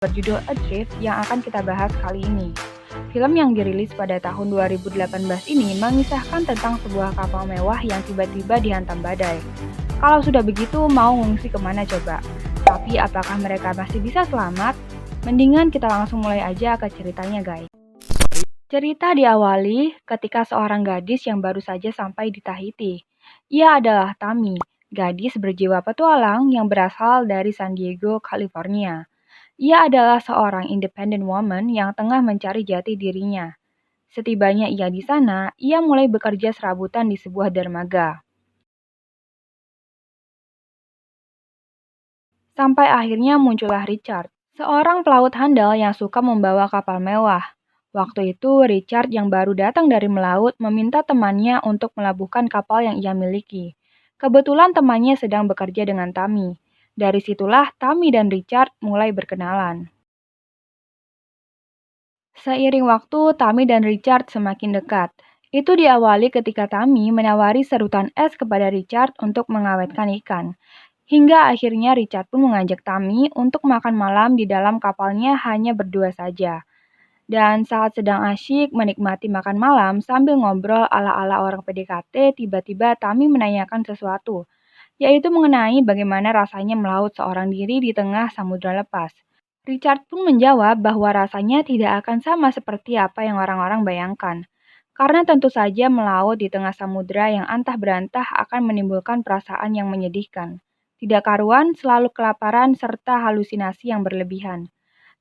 berjudul Adrift yang akan kita bahas kali ini. Film yang dirilis pada tahun 2018 ini mengisahkan tentang sebuah kapal mewah yang tiba-tiba dihantam badai. Kalau sudah begitu, mau ngungsi kemana coba? Tapi apakah mereka masih bisa selamat? Mendingan kita langsung mulai aja ke ceritanya, guys. Cerita diawali ketika seorang gadis yang baru saja sampai di Tahiti. Ia adalah Tami, gadis berjiwa petualang yang berasal dari San Diego, California. Ia adalah seorang independent woman yang tengah mencari jati dirinya. Setibanya ia di sana, ia mulai bekerja serabutan di sebuah dermaga. Sampai akhirnya muncullah Richard, seorang pelaut handal yang suka membawa kapal mewah. Waktu itu, Richard yang baru datang dari melaut meminta temannya untuk melabuhkan kapal yang ia miliki. Kebetulan temannya sedang bekerja dengan Tami. Dari situlah Tami dan Richard mulai berkenalan. Seiring waktu, Tami dan Richard semakin dekat. Itu diawali ketika Tami menawari serutan es kepada Richard untuk mengawetkan ikan. Hingga akhirnya Richard pun mengajak Tami untuk makan malam di dalam kapalnya hanya berdua saja. Dan saat sedang asyik menikmati makan malam sambil ngobrol ala-ala orang PDKT, tiba-tiba Tami menanyakan sesuatu, yaitu mengenai bagaimana rasanya melaut seorang diri di tengah samudra lepas. Richard pun menjawab bahwa rasanya tidak akan sama seperti apa yang orang-orang bayangkan. Karena tentu saja melaut di tengah samudra yang antah berantah akan menimbulkan perasaan yang menyedihkan. Tidak karuan, selalu kelaparan, serta halusinasi yang berlebihan.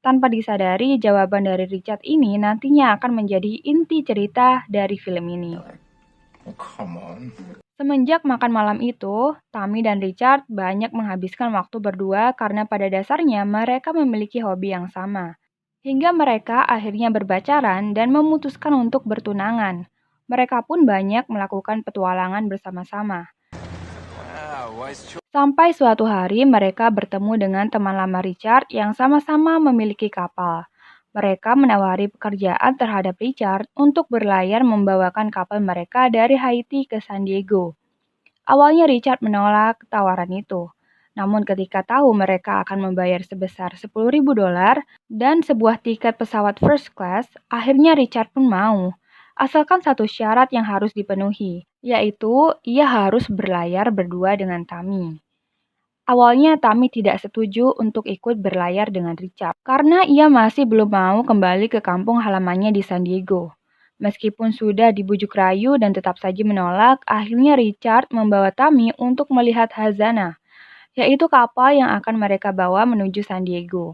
Tanpa disadari, jawaban dari Richard ini nantinya akan menjadi inti cerita dari film ini. Oh, come on. Semenjak makan malam itu, Tami dan Richard banyak menghabiskan waktu berdua karena pada dasarnya mereka memiliki hobi yang sama. Hingga mereka akhirnya berpacaran dan memutuskan untuk bertunangan. Mereka pun banyak melakukan petualangan bersama-sama. Sampai suatu hari mereka bertemu dengan teman lama Richard yang sama-sama memiliki kapal. Mereka menawari pekerjaan terhadap Richard untuk berlayar membawakan kapal mereka dari Haiti ke San Diego. Awalnya Richard menolak tawaran itu. Namun ketika tahu mereka akan membayar sebesar $10.000 dan sebuah tiket pesawat first class, akhirnya Richard pun mau. Asalkan satu syarat yang harus dipenuhi, yaitu ia harus berlayar berdua dengan Tami. Awalnya Tami tidak setuju untuk ikut berlayar dengan Richard, karena ia masih belum mau kembali ke kampung halamannya di San Diego. Meskipun sudah dibujuk rayu dan tetap saja menolak, akhirnya Richard membawa Tami untuk melihat Hazana, yaitu kapal yang akan mereka bawa menuju San Diego.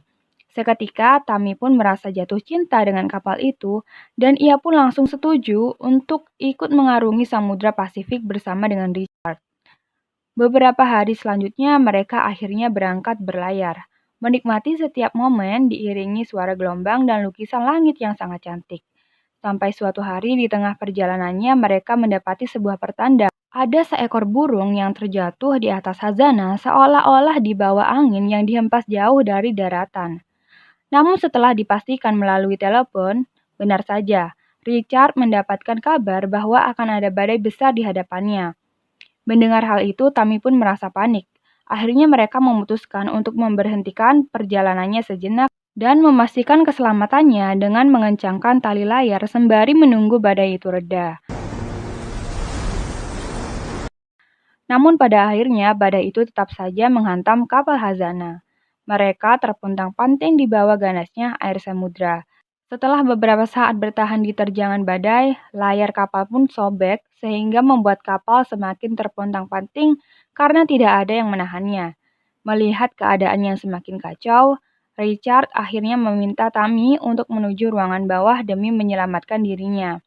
Seketika, Tami pun merasa jatuh cinta dengan kapal itu, dan ia pun langsung setuju untuk ikut mengarungi Samudra Pasifik bersama dengan Richard. Beberapa hari selanjutnya, mereka akhirnya berangkat berlayar, menikmati setiap momen diiringi suara gelombang dan lukisan langit yang sangat cantik. Sampai suatu hari di tengah perjalanannya, mereka mendapati sebuah pertanda. Ada seekor burung yang terjatuh di atas Hazana seolah-olah di bawah angin yang dihempas jauh dari daratan. Namun setelah dipastikan melalui telepon, benar saja, Richard mendapatkan kabar bahwa akan ada badai besar di hadapannya. Mendengar hal itu, Tami pun merasa panik. Akhirnya mereka memutuskan untuk memberhentikan perjalanannya sejenak dan memastikan keselamatannya dengan mengencangkan tali layar sembari menunggu badai itu reda. Namun pada akhirnya badai itu tetap saja menghantam kapal Hazana. Mereka terpontang-panting di bawah ganasnya air samudra. Setelah beberapa saat bertahan di terjangan badai, layar kapal pun sobek sehingga membuat kapal semakin terpontang-panting karena tidak ada yang menahannya. Melihat keadaan yang semakin kacau, Richard akhirnya meminta Tami untuk menuju ruangan bawah demi menyelamatkan dirinya.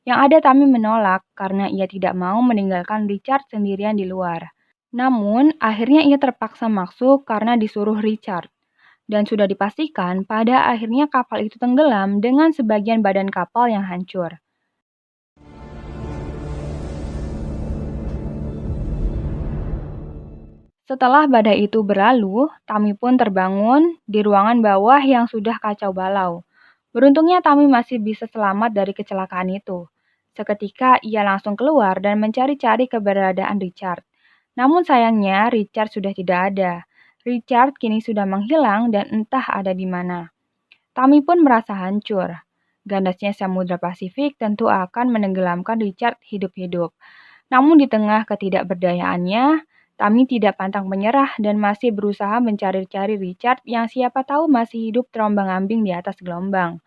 Yang ada Tami menolak karena ia tidak mau meninggalkan Richard sendirian di luar. Namun, akhirnya ia terpaksa masuk karena disuruh Richard. Dan sudah dipastikan pada akhirnya kapal itu tenggelam dengan sebagian badan kapal yang hancur. Setelah badai itu berlalu, Tami pun terbangun di ruangan bawah yang sudah kacau balau. Beruntungnya Tami masih bisa selamat dari kecelakaan itu. Seketika ia langsung keluar dan mencari-cari keberadaan Richard. Namun sayangnya Richard sudah tidak ada. Richard kini sudah menghilang dan entah ada di mana. Tammy pun merasa hancur. Gandasnya Samudra Pasifik tentu akan menenggelamkan Richard hidup-hidup. Namun di tengah ketidakberdayaannya, Tammy tidak pantang menyerah dan masih berusaha mencari-cari Richard yang siapa tahu masih hidup terombang-ambing di atas gelombang.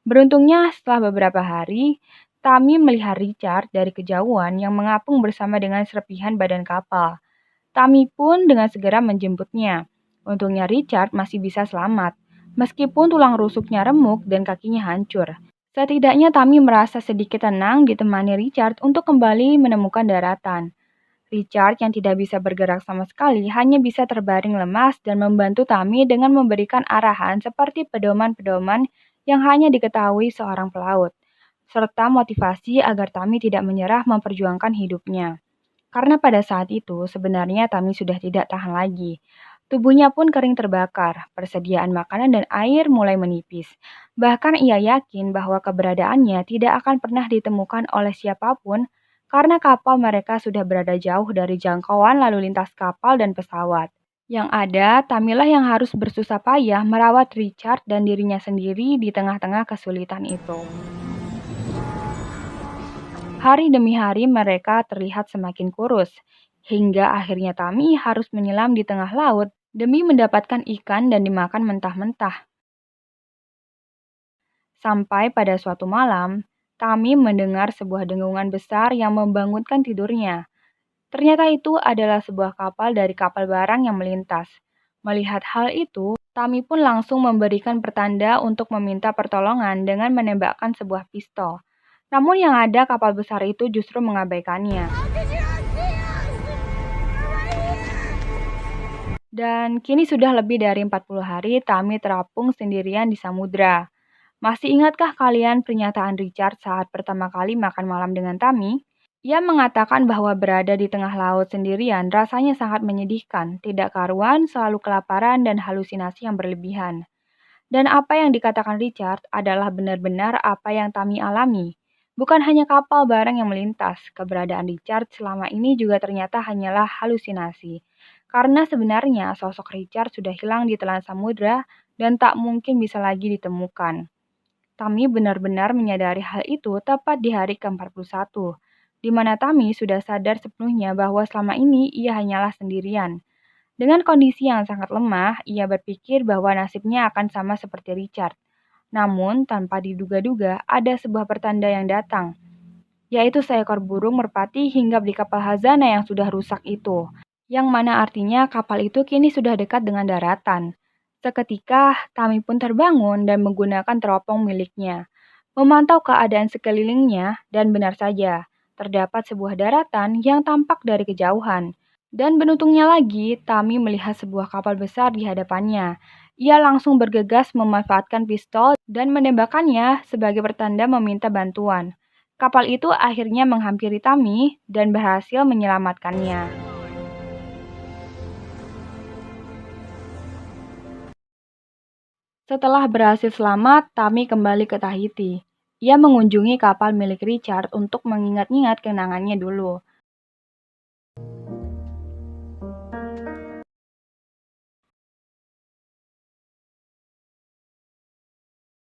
Beruntungnya setelah beberapa hari, Tammy melihat Richard dari kejauhan yang mengapung bersama dengan serpihan badan kapal. Tammy pun dengan segera menjemputnya. Untungnya Richard masih bisa selamat, meskipun tulang rusuknya remuk dan kakinya hancur. Setidaknya Tammy merasa sedikit tenang ditemani Richard untuk kembali menemukan daratan. Richard yang tidak bisa bergerak sama sekali hanya bisa terbaring lemas dan membantu Tammy dengan memberikan arahan seperti pedoman-pedoman yang hanya diketahui seorang pelaut, serta motivasi agar Tammy tidak menyerah memperjuangkan hidupnya. Karena pada saat itu sebenarnya Tammy sudah tidak tahan lagi. Tubuhnya pun kering terbakar, persediaan makanan dan air mulai menipis. Bahkan ia yakin bahwa keberadaannya tidak akan pernah ditemukan oleh siapapun karena kapal mereka sudah berada jauh dari jangkauan lalu lintas kapal dan pesawat. Yang ada, Tamilah yang harus bersusah payah merawat Richard dan dirinya sendiri di tengah-tengah kesulitan itu. Hari demi hari mereka terlihat semakin kurus, hingga akhirnya Tami harus menyelam di tengah laut demi mendapatkan ikan dan dimakan mentah-mentah. Sampai pada suatu malam, Tami mendengar sebuah dengungan besar yang membangunkan tidurnya. Ternyata itu adalah sebuah kapal dari kapal barang yang melintas. Melihat hal itu, Tami pun langsung memberikan pertanda untuk meminta pertolongan dengan menembakkan sebuah pistol. Namun yang ada kapal besar itu justru mengabaikannya. Dan kini sudah lebih dari 40 hari Tami terapung sendirian di samudra. Masih ingatkah kalian pernyataan Richard saat pertama kali makan malam dengan Tami? Ia mengatakan bahwa berada di tengah laut sendirian rasanya sangat menyedihkan, tidak karuan, selalu kelaparan dan halusinasi yang berlebihan. Dan apa yang dikatakan Richard adalah benar-benar apa yang Tami alami. Bukan hanya kapal barang yang melintas, keberadaan Richard selama ini juga ternyata hanyalah halusinasi. Karena sebenarnya sosok Richard sudah hilang di telan samudra dan tak mungkin bisa lagi ditemukan. Tami benar-benar menyadari hal itu tepat di hari ke-41, di mana Tami sudah sadar sepenuhnya bahwa selama ini ia hanyalah sendirian. Dengan kondisi yang sangat lemah, ia berpikir bahwa nasibnya akan sama seperti Richard. Namun, tanpa diduga-duga, ada sebuah pertanda yang datang, yaitu seekor burung merpati hinggap di kapal Hazana yang sudah rusak itu, yang mana artinya kapal itu kini sudah dekat dengan daratan. Seketika, Tami pun terbangun dan menggunakan teropong miliknya, memantau keadaan sekelilingnya, dan benar saja, terdapat sebuah daratan yang tampak dari kejauhan. Dan beruntungnya lagi, Tami melihat sebuah kapal besar di hadapannya. Ia langsung bergegas memanfaatkan pistol dan menembakkannya sebagai pertanda meminta bantuan. Kapal itu akhirnya menghampiri Tami dan berhasil menyelamatkannya. Setelah berhasil selamat, Tami kembali ke Tahiti. Ia mengunjungi kapal milik Richard untuk mengingat-ingat kenangannya dulu.